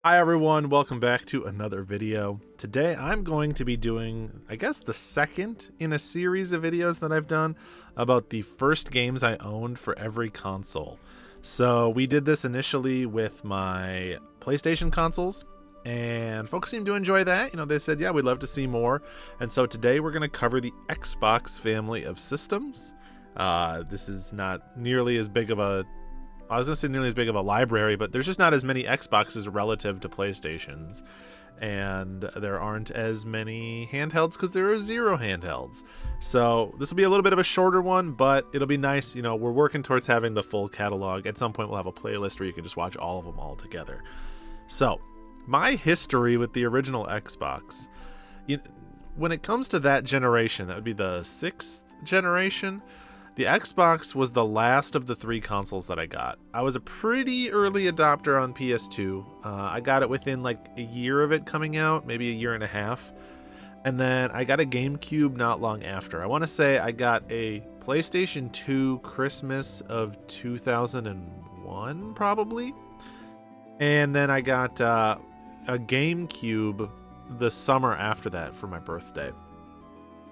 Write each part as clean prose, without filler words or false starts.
Hi everyone, welcome back to another video. Today I'm going to be doing, I guess, the second in a series of videos that I've done about the first games I owned for every console. So we did this initially with my PlayStation consoles, and folks seem to enjoy that. They said, yeah, we'd love to see more. And so today we're going to cover the Xbox family of systems. This is not nearly as big of a I was gonna say nearly as big of a library, but there's just not as many Xboxes relative to PlayStations, and there aren't as many handhelds because there are zero handhelds. So this will be a little bit of a shorter one, but it'll be nice. We're working towards having the full catalog. At some point, we'll have a playlist where you can just watch all of them all together. So my history with the original Xbox, when it comes to that generation, that would be the sixth generation. The Xbox was the last of the three consoles that I got. I was a pretty early adopter on PS2. I got it within like a year of it coming out, maybe a year and a half. And then I got a GameCube not long after. I want to say I got a PlayStation 2 Christmas of 2001, probably. And then I got a GameCube the summer after that for my birthday.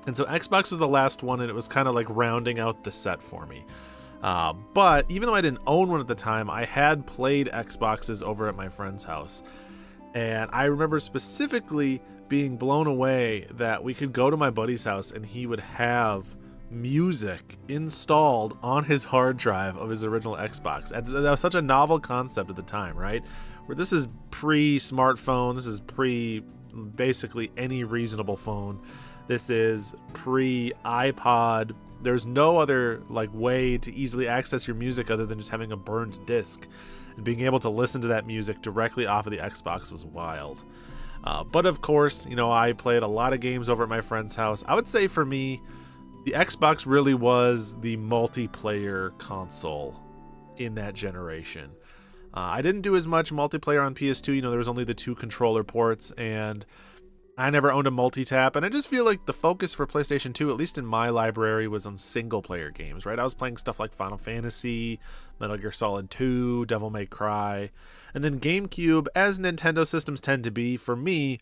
And so Xbox was the last one, and it was kind of like rounding out the set for me. But even though I didn't own one at the time, I had played Xboxes over at my friend's house. And I remember specifically being blown away that we could go to my buddy's house and he would have music installed on his hard drive of his original Xbox. And that was such a novel concept at the time, right? Where this is pre-smartphone, this is pre-basically any reasonable phone. This is pre-iPod. There's no other way to easily access your music other than just having a burned disc. And being able to listen to that music directly off of the Xbox was wild. But of course, I played a lot of games over at my friend's house. I would say for me, the Xbox really was the multiplayer console in that generation. I didn't do as much multiplayer on PS2. There was only the two controller ports, and I never owned a multi-tap, and I just feel like the focus for PlayStation 2, at least in my library, was on single-player games, right? I was playing stuff like Final Fantasy, Metal Gear Solid 2, Devil May Cry, and then GameCube, as Nintendo systems tend to be, for me,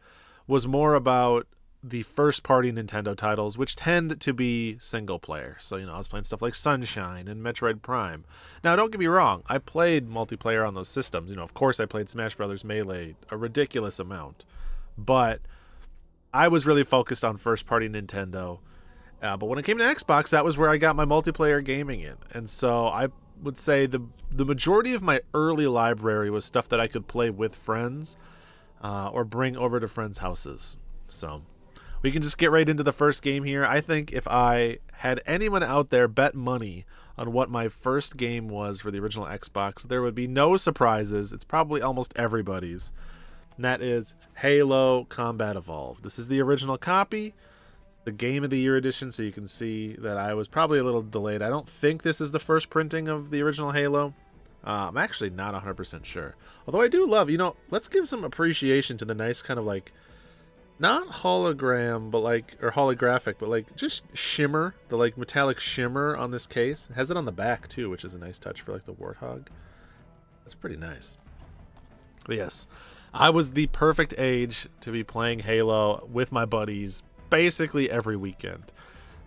was more about the first-party Nintendo titles, which tend to be single-player. So, I was playing stuff like Sunshine and Metroid Prime. Now, don't get me wrong, I played multiplayer on those systems. Of course I played Smash Bros. Melee a ridiculous amount, but I was really focused on first-party Nintendo. But when it came to Xbox, that was where I got my multiplayer gaming in. And so I would say the majority of my early library was stuff that I could play with friends or bring over to friends' houses. So we can just get right into the first game here. I think if I had anyone out there bet money on what my first game was for the original Xbox, there would be no surprises. It's probably almost everybody's. And that is Halo Combat Evolved. This is the original copy, the Game of the Year edition, so you can see that I was probably a little delayed. I don't think this is the first printing of the original Halo. I'm actually not 100% sure. Although I do love, let's give some appreciation to the nice kind of not hologram, but or holographic, but just shimmer, the metallic shimmer on this case. It has it on the back too, which is a nice touch for the Warthog. That's pretty nice. But yes, I was the perfect age to be playing Halo with my buddies basically every weekend.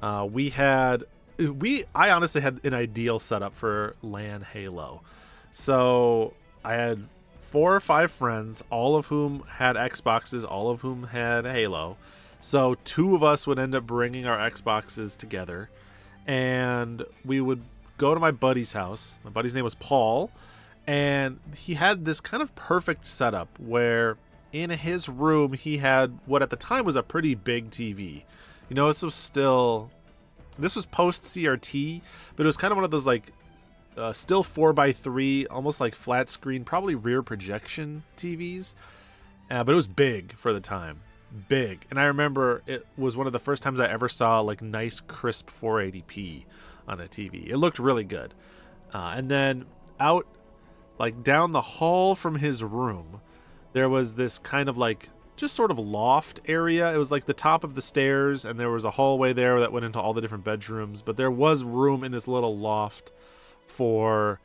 I honestly had an ideal setup for LAN Halo. So I had 4 or 5 friends, all of whom had Xboxes, all of whom had Halo. So 2 of us would end up bringing our Xboxes together, and we would go to my buddy's house. My buddy's name was Paul. And he had this kind of perfect setup where in his room he had what at the time was a pretty big TV. This was post CRT, but it was kind of one of those still 4x3, almost like flat screen, probably rear projection TVs. But it was big for the time. Big. And I remember it was one of the first times I ever saw nice crisp 480p on a TV. It looked really good. And then out down the hall from his room, there was this kind of just sort of loft area. It was the top of the stairs, and there was a hallway there that went into all the different bedrooms, but there was room in this little loft for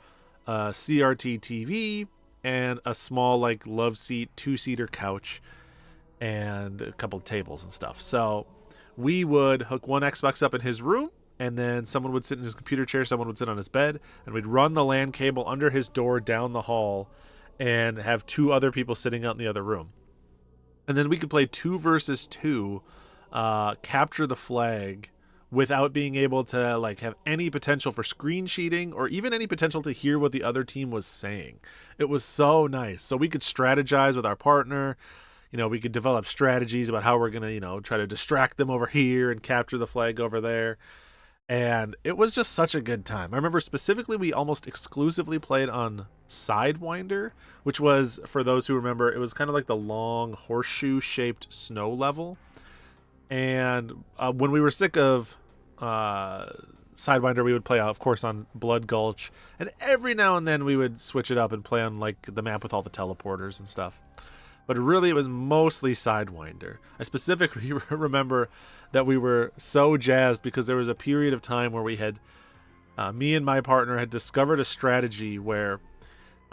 a CRT TV and a small like love seat 2-seater couch and a couple of tables and stuff. So we would hook one Xbox up in his room, and then someone would sit in his computer chair, someone would sit on his bed, and we'd run the LAN cable under his door down the hall and have 2 other people sitting out in the other room. And then we could play 2 versus 2, capture the flag, without being able to like have any potential for screen cheating or even any potential to hear what the other team was saying. It was so nice. So we could strategize with our partner. We could develop strategies about how we're going to, try to distract them over here and capture the flag over there. And it was just such a good time. I remember specifically we almost exclusively played on Sidewinder, which was, for those who remember, it was kind of like the long horseshoe-shaped snow level. And when we were sick of Sidewinder, we would play, of course, on Blood Gulch. And every now and then we would switch it up and play on like the map with all the teleporters and stuff. But really, it was mostly Sidewinder. I specifically remember that we were so jazzed because there was a period of time where we had, me and my partner had discovered a strategy where,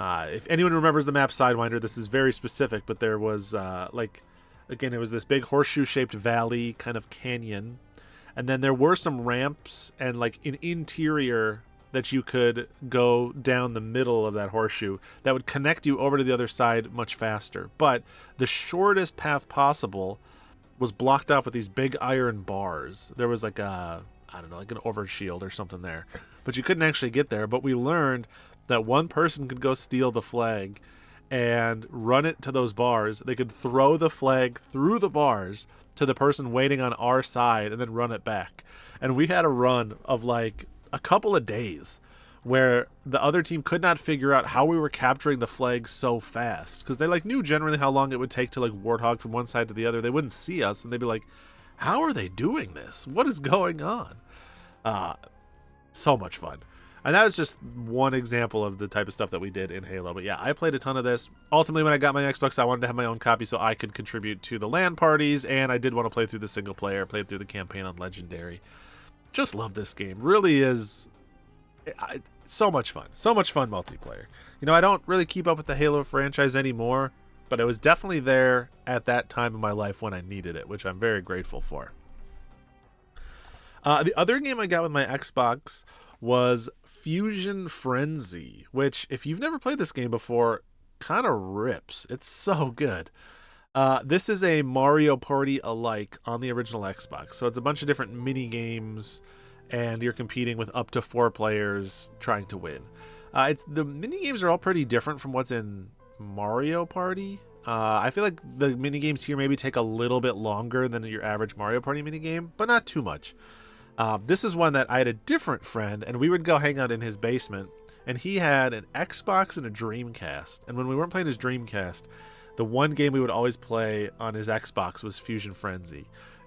if anyone remembers the map Sidewinder, this is very specific, but there was, again, it was this big horseshoe-shaped valley, kind of canyon, and then there were some ramps and like an interior that you could go down the middle of that horseshoe that would connect you over to the other side much faster. But the shortest path possible was blocked off with these big iron bars. There was like a, I don't know, like an overshield or something there. But you couldn't actually get there. But we learned that one person could go steal the flag and run it to those bars. They could throw the flag through the bars to the person waiting on our side and then run it back. And we had a run of like a couple of days where the other team could not figure out how we were capturing the flag so fast, because they like knew generally how long it would take to like warthog from one side to the other. They wouldn't see us and they'd be like, how are they doing this? What is going on? So much fun. And that was just one example of the type of stuff that we did in Halo. But yeah, I played a ton of this. Ultimately, when I got my Xbox, I wanted to have my own copy so I could contribute to the LAN parties, and I did want to play through the single player, played through the campaign on Legendary. Just love this game. Really is so much fun. So much fun multiplayer. I don't really keep up with the Halo franchise anymore, but it was definitely there at that time in my life when I needed it, which I'm very grateful for. The other game I got with my Xbox was Fusion Frenzy, which, if you've never played this game before, kind of rips. It's so good. This is a Mario Party alike on the original Xbox. So it's a bunch of different mini games, and you're competing with up to 4 players trying to win. The mini games are all pretty different from what's in Mario Party. I feel like the mini games here maybe take a little bit longer than your average Mario Party mini game, but not too much. This is one that I had a different friend, and we would go hang out in his basement, and he had an Xbox and a Dreamcast. And when we weren't playing his Dreamcast, the one game we would always play on his Xbox was Fusion Frenzy.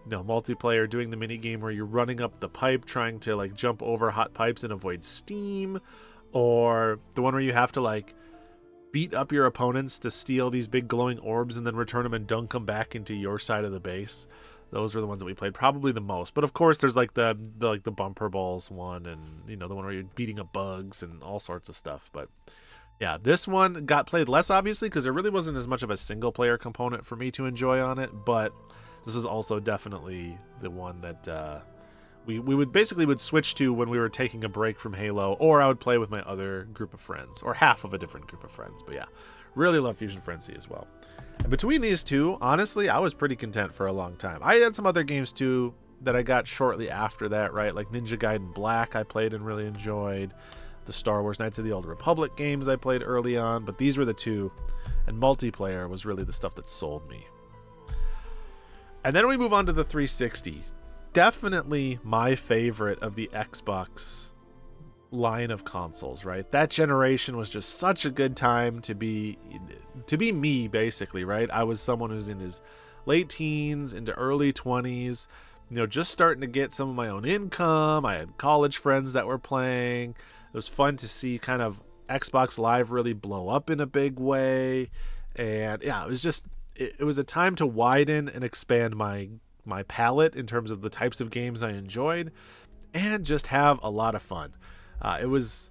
Multiplayer, doing the mini game where you're running up the pipe trying to like jump over hot pipes and avoid steam, or the one where you have to like beat up your opponents to steal these big glowing orbs and then return them and dunk them back into your side of the base. Those were the ones that we played probably the most. But of course, there's like the bumper balls one, and the one where you're beating up bugs and all sorts of stuff. But yeah, this one got played less, obviously, because there really wasn't as much of a single player component for me to enjoy on it. But this was also definitely the one that we would switch to when we were taking a break from Halo, or I would play with my other group of friends, or half of a different group of friends. But yeah, really love Fusion Frenzy as well. And between these two, honestly, I was pretty content for a long time. I had some other games too that I got shortly after that, right? Like Ninja Gaiden Black I played and really enjoyed. The Star Wars Knights of the Old Republic games I played early on, but these were the two, and multiplayer was really the stuff that sold me. And then we move on to the 360. Definitely my favorite of the Xbox line of consoles, right? That generation was just such a good time to be me, basically, right? I was someone who's in his late teens into early 20s, just starting to get some of my own income. I had college friends that were playing. It was fun to see kind of Xbox Live really blow up in a big way. And yeah, it was a time to widen and expand my palette in terms of the types of games I enjoyed, and just have a lot of fun. It was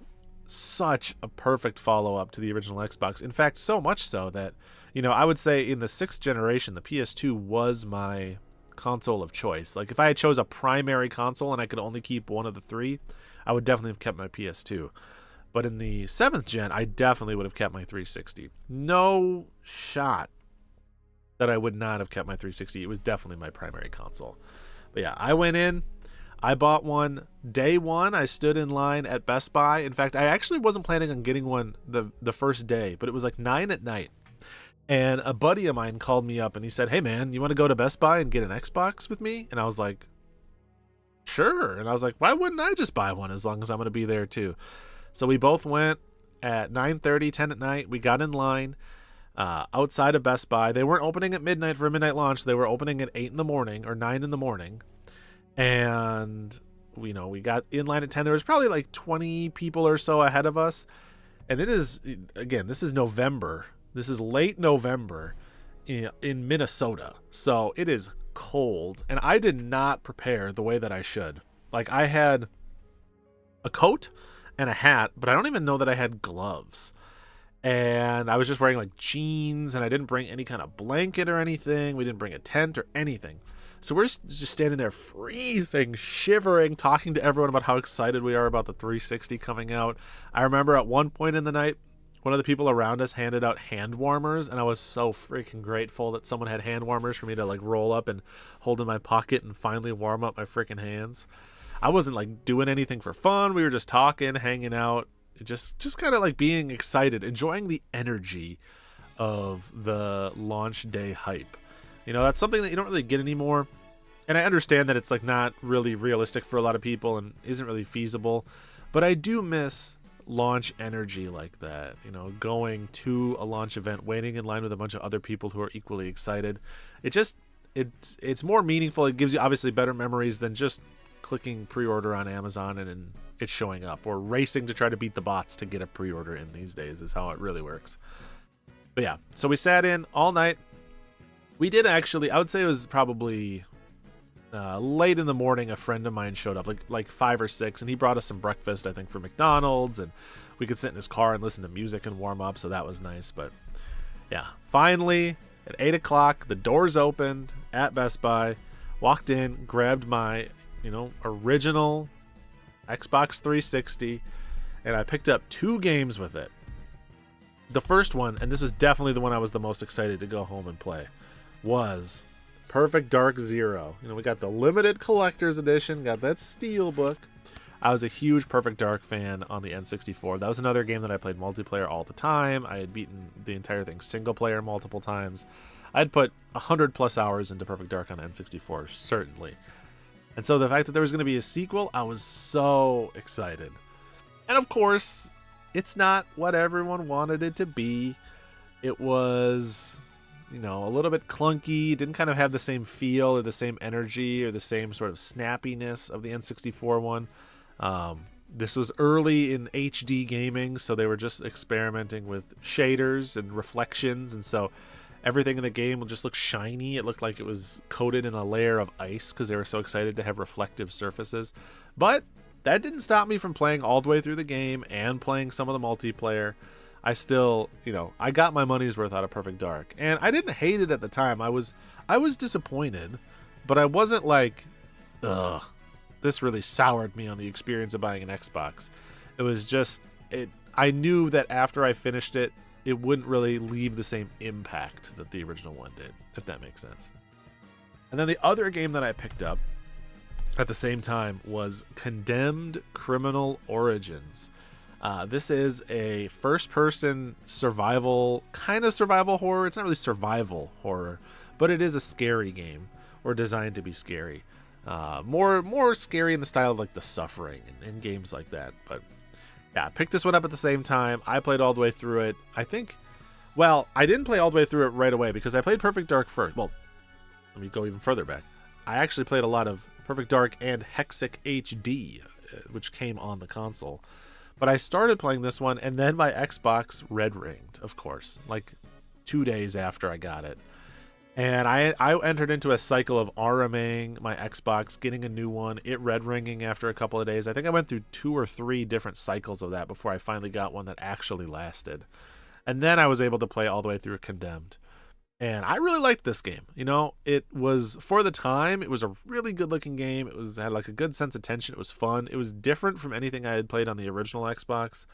such a perfect follow-up to the original Xbox. In fact, so much so that, I would say in the 6th generation, the PS2 was my console of choice. Like, if I had chose a primary console and I could only keep one of the three, I would definitely have kept my PS2. But in the 7th gen, I definitely would have kept my 360. No shot that I would not have kept my 360. It was definitely my primary console. But yeah, I went in, I bought one day one. I stood in line at Best Buy. In fact, I actually wasn't planning on getting one the first day, but it was like 9 at night. And a buddy of mine called me up and he said, "Hey man, you want to go to Best Buy and get an Xbox with me?" And I was like, "Sure." And I was like, "Why wouldn't I just buy one as long as I'm going to be there too?" So we both went at 9:30, 10 at night. We got in line outside of Best Buy. They weren't opening at midnight for a midnight launch. They were opening at 8 in the morning or 9 in the morning. And we got in line at 10. There was probably like 20 people or so ahead of us. And it is, again, this is November. This is late November in Minnesota. So it is cold. And I did not prepare the way that I should. Like, I had a coat and a hat, but I don't even know that I had gloves. And I was just wearing like jeans, and I didn't bring any kind of blanket or anything. We didn't bring a tent or anything. So we're just standing there freezing, shivering, talking to everyone about how excited we are about the 360 coming out. I remember at one point in the night, one of the people around us handed out hand warmers, and I was so freaking grateful that someone had hand warmers for me to like roll up and hold in my pocket and finally warm up my freaking hands. I wasn't like doing anything for fun. We were just talking, hanging out, just kind of like being excited, enjoying the energy of the launch day hype. That's something that you don't really get anymore. And I understand that it's like not really realistic for a lot of people and isn't really feasible, but I do miss launch energy like that. Going to a launch event, waiting in line with a bunch of other people who are equally excited. It's more meaningful. It gives you obviously better memories than just clicking pre-order on Amazon and it's showing up, or racing to try to beat the bots to get a pre-order in these days is how it really works. But yeah, so we sat in all night. We did actually, I would say it was probably late in the morning, a friend of mine showed up, like 5 or 6, and he brought us some breakfast, I think, from McDonald's, and we could sit in his car and listen to music and warm up, so that was nice. But yeah, finally, at 8 o'clock, the doors opened at Best Buy, walked in, grabbed my, original Xbox 360, and I picked up 2 games with it. The first one, and this was definitely the one I was the most excited to go home and play, was Perfect Dark Zero. We got the limited collector's edition, got that steel book. I was a huge Perfect Dark fan on the N64. That was another game that I played multiplayer all the time. I had beaten the entire thing single player multiple times. I'd put 100 plus hours into Perfect Dark on N64, certainly. And so the fact that there was going to be a sequel, I was so excited. And of course, it's not what everyone wanted it to be. It was, a little bit clunky, didn't kind of have the same feel or the same energy or the same sort of snappiness of the N64 one. This was early in HD gaming, so they were just experimenting with shaders and reflections, and so everything in the game will just look shiny. It looked like it was coated in a layer of ice because they were so excited to have reflective surfaces. But that didn't stop me from playing all the way through the game and playing some of the multiplayer. I still, I got my money's worth out of Perfect Dark. And I didn't hate it at the time. I was disappointed, but I wasn't like, ugh, this really soured me on the experience of buying an Xbox. It was just, I knew that after I finished it, it wouldn't really leave the same impact that the original one did, if that makes sense. And then the other game that I picked up at the same time was Condemned Criminal Origins. This is a first-person survival horror. It's not really survival horror, but it is a scary game, or designed to be scary. More scary in the style of like The Suffering and games like that. But yeah, I picked this one up at the same time. I played all the way through it. I didn't play all the way through it right away because I played Perfect Dark first. Well, let me go even further back. I actually played a lot of Perfect Dark and Hexic HD, which came on the console. But I started playing this one, and then my Xbox red ringed, of course, like 2 days after I got it. And I entered into a cycle of RMing my Xbox, getting a new one, it red ringing after a couple of days. I think I went through 2 or 3 different cycles of that before I finally got one that actually lasted. And then I was able to play all the way through Condemned. And I really liked this game. You know, it was, for the time, it was a really good looking game. It had like a good sense of tension. It was fun. It was different from anything I had played on the original Xbox.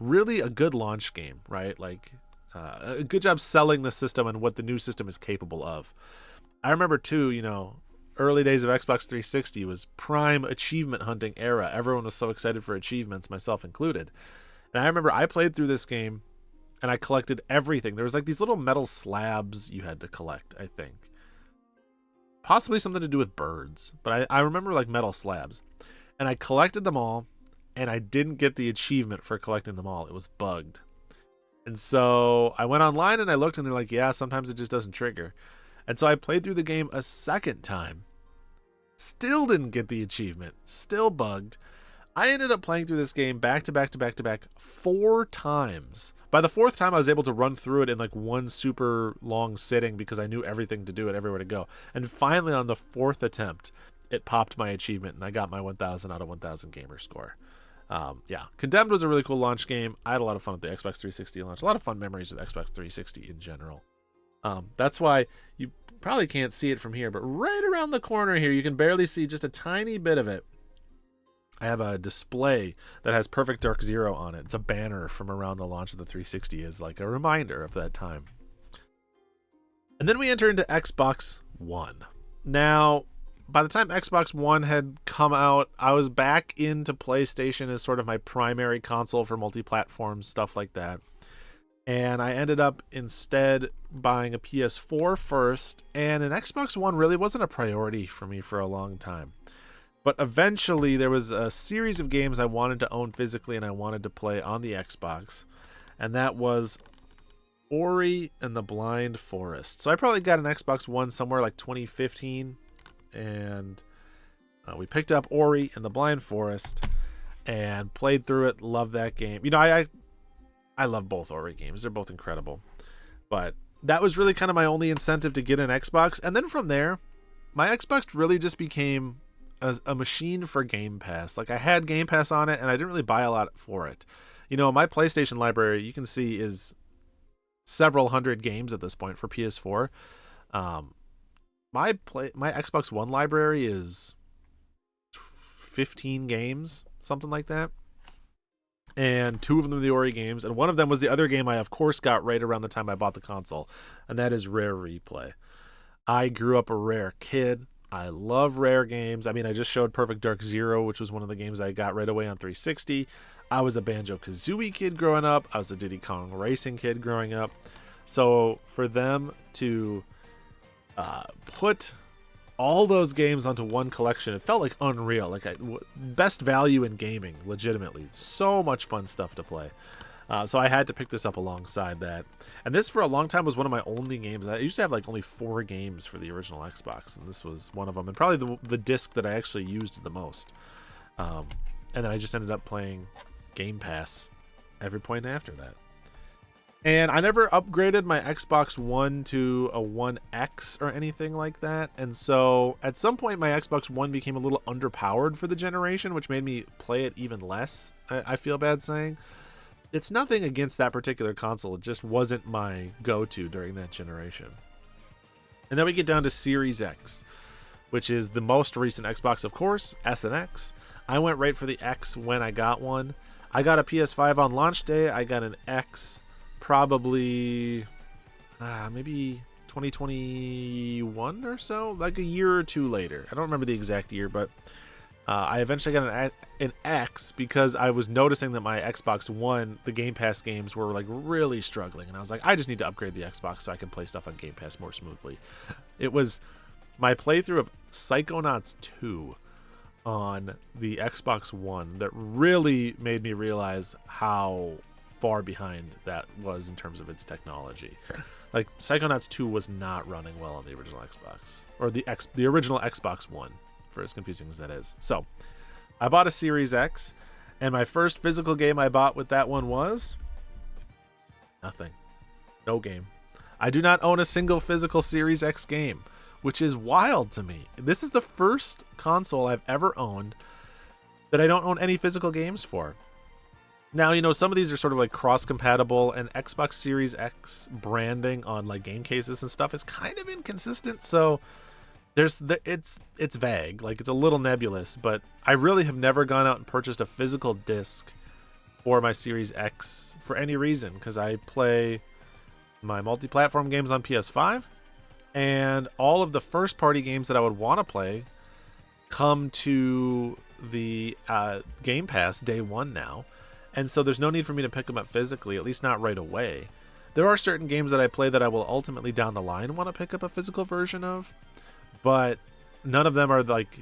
Really a good launch game, right? Like, a good job selling the system and what the new system is capable of. I remember too, you know, early days of Xbox 360 was prime achievement hunting era. Everyone was so excited for achievements, myself included. And I remember I played through this game and I collected everything. There was like these little metal slabs you had to collect, I think. Possibly something to do with birds, but I remember like metal slabs. And I collected them all, and I didn't get the achievement for collecting them all. It was bugged. And so I went online and I looked, and they're like, yeah, sometimes it just doesn't trigger. And so I played through the game a second time. Still didn't get the achievement. Still bugged. I ended up playing through this game back to back to back to back 4 times. By the 4th time, I was able to run through it in like one super long sitting because I knew everything to do and everywhere to go. And finally, on the 4th attempt, it popped my achievement, and I got my 1000 out of 1000 gamer score. Yeah, Condemned was a really cool launch game. I had a lot of fun with the Xbox 360 launch. A lot of fun memories with Xbox 360 in general. That's why you probably can't see it from here, but right around the corner here, you can barely see just a tiny bit of it. I have a display that has Perfect Dark Zero on it. It's a banner from around the launch of the 360 as like a reminder of that time. And then we enter into Xbox One. Now, by the time Xbox One had come out, I was back into PlayStation as sort of my primary console for multi-platform stuff like that. And I ended up instead buying a PS4 first, and an Xbox One really wasn't a priority for me for a long time. But eventually there was a series of games I wanted to own physically and I wanted to play on the Xbox, and that was Ori and the Blind Forest. So I probably got an Xbox One somewhere like 2015, and we picked up Ori and the Blind Forest and played through it. Loved that game. You know, I love both Ori games. They're both incredible. But that was really kind of my only incentive to get an Xbox. And then from there, my Xbox really just became a machine for Game Pass. Like, I had Game Pass on it, and I didn't really buy a lot for it. You know, my PlayStation library, you can see, is several hundred games at this point for PS4. My Xbox One library is 15 games, something like that. And 2 of them are the Ori games, and one of them was the other game I, of course, got right around the time I bought the console, and that is Rare Replay. I grew up a Rare kid. I love Rare games. I mean, I just showed Perfect Dark Zero, which was one of the games I got right away on 360. I was a Banjo-Kazooie kid growing up. I was a Diddy Kong Racing kid growing up. So for them to put all those games onto one collection, it felt like unreal. Like, best value in gaming, legitimately. So much fun stuff to play. So I had to pick this up alongside that. And this, for a long time, was one of my only games. I used to have like only 4 games for the original Xbox, and this was one of them, and probably the disc that I actually used the most. And then I just ended up playing Game Pass every point after that. And I never upgraded my Xbox One to a One X or anything like that. And so at some point, my Xbox One became a little underpowered for the generation, which made me play it even less, I feel bad saying. It's nothing against that particular console. It just wasn't my go-to during that generation. And then we get down to Series X, which is the most recent Xbox, of course, S and X. I went right for the X when I got one. I got a PS5 on launch day. I got an X probably maybe 2021 or so, like a year or 2 later. I don't remember the exact year, but I eventually got an X because I was noticing that my Xbox One, the Game Pass games, were like really struggling, and I was like, I just need to upgrade the Xbox so I can play stuff on Game Pass more smoothly. It was my playthrough of Psychonauts 2 on the Xbox One that really made me realize how far behind that was in terms of its technology. Like, Psychonauts 2 was not running well on the original Xbox, or the original Xbox One, for as confusing as that is. So I bought a Series X, and my first physical game I bought with that one was nothing. No game. I do not own a single physical Series X game, which is wild to me. This is the first console I've ever owned that I don't own any physical games for. Now, some of these are sort of like cross-compatible, and Xbox Series X branding on like game cases and stuff is kind of inconsistent, so it's vague, like it's a little nebulous, but I really have never gone out and purchased a physical disc for my Series X for any reason, because I play my multi-platform games on PS5, and all of the first-party games that I would want to play come to the Game Pass day one now, and so there's no need for me to pick them up physically, at least not right away. There are certain games that I play that I will ultimately down the line want to pick up a physical version of, but none of them are like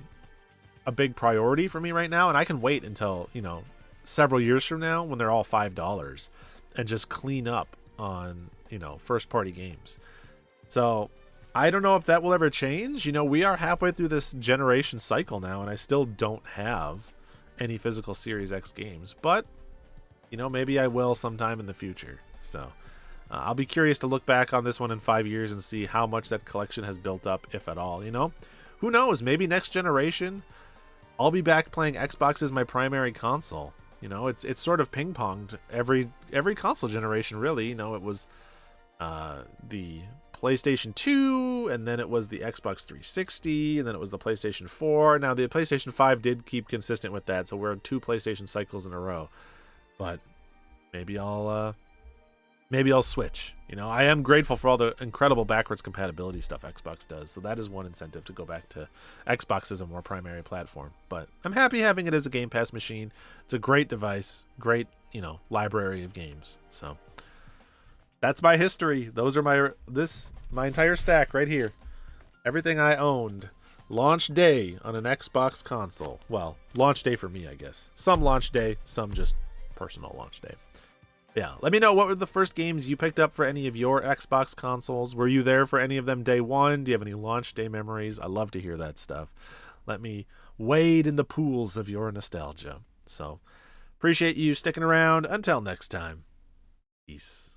a big priority for me right now, and I can wait until, several years from now when they're all $5 and just clean up on, first party games. So I don't know if that will ever change. We are halfway through this generation cycle now, and I still don't have any physical Series X games, but maybe I will sometime in the future. So I'll be curious to look back on this one in 5 years and see how much that collection has built up, if at all. Who knows? Maybe next generation I'll be back playing Xbox as my primary console. It's sort of ping-ponged every console generation, really. It was the PlayStation 2, and then it was the Xbox 360, and then it was the PlayStation 4. Now, the PlayStation 5 did keep consistent with that, so we're in 2 PlayStation cycles in a row. But maybe I'll switch. I am grateful for all the incredible backwards compatibility stuff Xbox does, so that is one incentive to go back to Xbox as a more primary platform. But I'm happy having it as a Game Pass machine. It's a great device, great, library of games. So that's my history. Those are my entire stack right here. Everything I owned launch day on an Xbox console. Well, launch day for me, I guess. Some launch day, some just personal launch day. Yeah, let me know, what were the first games you picked up for any of your Xbox consoles? Were you there for any of them day one? Do you have any launch day memories? I love to hear that stuff. Let me wade in the pools of your nostalgia. So, appreciate you sticking around. Until next time, peace.